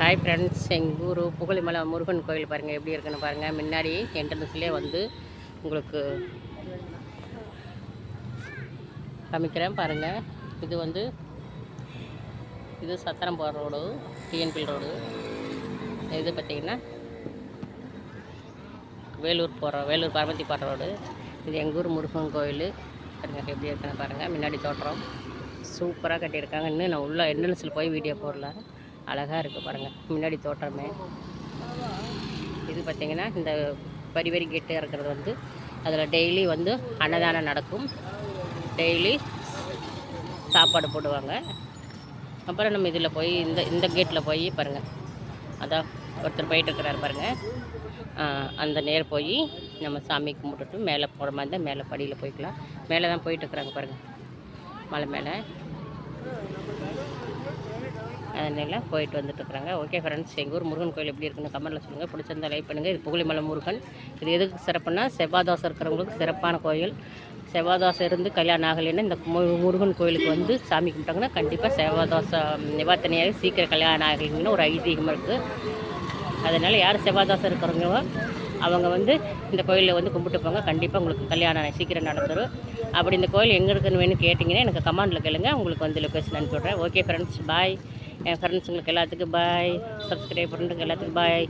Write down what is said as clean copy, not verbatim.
Hi friends, எங்கள் ஊர் புகழிமலை முருகன் கோயில் பாருங்கள் எப்படி இருக்குன்னு பாருங்கள். முன்னாடி என்ட்ரன்ஸ்லேயே வந்து உங்களுக்கு காமிக்கிறேன் பாருங்கள். இது சத்திரம் போகிற ரோடு, டிஎன்பில் ரோடு. இது பார்த்திங்கன்னா வேலூர் பரமத்தி போகிற ரோடு. இது எங்கள் ஊர் முருகன் கோயில் பாருங்கள் எப்படி இருக்குன்னு பாருங்கள். முன்னாடி தோற்றம் சூப்பராக கட்டியிருக்காங்க. இன்னும் நான் உள்ள என்ட்ரன்ஸில் போய் வீடியோ போடல. அழகாக இருக்குது பாருங்கள் முன்னாடி தோற்றமே. இது பார்த்திங்கன்னா இந்த வரி கேட்டு இருக்கிறது வந்து அதில் டெய்லி வந்து அன்னதானம் நடக்கும். டெய்லி சாப்பாடு போடுவாங்க. அப்புறம் நம்ம இதில் போய் இந்த கேட்டில் போய் பாருங்கள், அதான் ஒருத்தர் போயிட்டுருக்கிறாரு பாருங்கள். அந்த நேர் போய் நம்ம சாமி கும்பிட்டுட்டு மேலே போகிற மாதிரி இருந்தால் மேலே படியில் போய்க்கலாம். மேலே தான் போயிட்டுருக்குறாங்க பாருங்கள், மலை மேலே. அதனால போயிட்டு வந்துட்டுருக்குறாங்க. ஓகே ஃப்ரெண்ட்ஸ், எங்கள் ஊர் முருகன் கோயில் எப்படி இருக்குன்னு கமெண்ட்டில் சொல்லுங்கள். பிடிச்சிருந்தா லைக் பண்ணுங்கள். இது புகழிமலை முருகன். இது எதுக்கு சிறப்புன்னா, செவ்வாதோசம் இருக்கிறவங்களுக்கு சிறப்பான கோயில். செவ்வாதோசம் இருந்து கல்யாணம் ஆகலைன்னா இந்த முருகன் கோயிலுக்கு வந்து சாமி கும்பிட்டாங்கன்னா கண்டிப்பாக செவ்வாதோசம் நிவார்த்தனையாக சீக்கிரம் கல்யாணம் ஆகலைங்கன்னு ஒரு ஐதீகம் இருக்குது. அதனால் யார் செவ்வாதோசம் இருக்கிறவங்களோ அவங்க வந்து இந்த கோயிலில் வந்து கும்பிட்டு போங்க. கண்டிப்பாக உங்களுக்கு கல்யாணம் சீக்கிரம் நடந்துடும். அப்படி இந்த கோயில் எங்கே இருக்குன்னு வேணும் கேட்டிங்கன்னா எனக்கு கமெண்டில் கேளுங்க. உங்களுக்கு வந்து லொக்கேஷன் அனுப்பிவிட்றேன். ஓகே ஃப்ரெண்ட்ஸ், பாய். என் ஃப்ரெண்ட்ஸுங்களுக்கு எல்லாத்துக்கும் பாய். சப்ஸ்கிரைப் பண்ணுறதுக்கு எல்லாத்துக்கும் பாய்.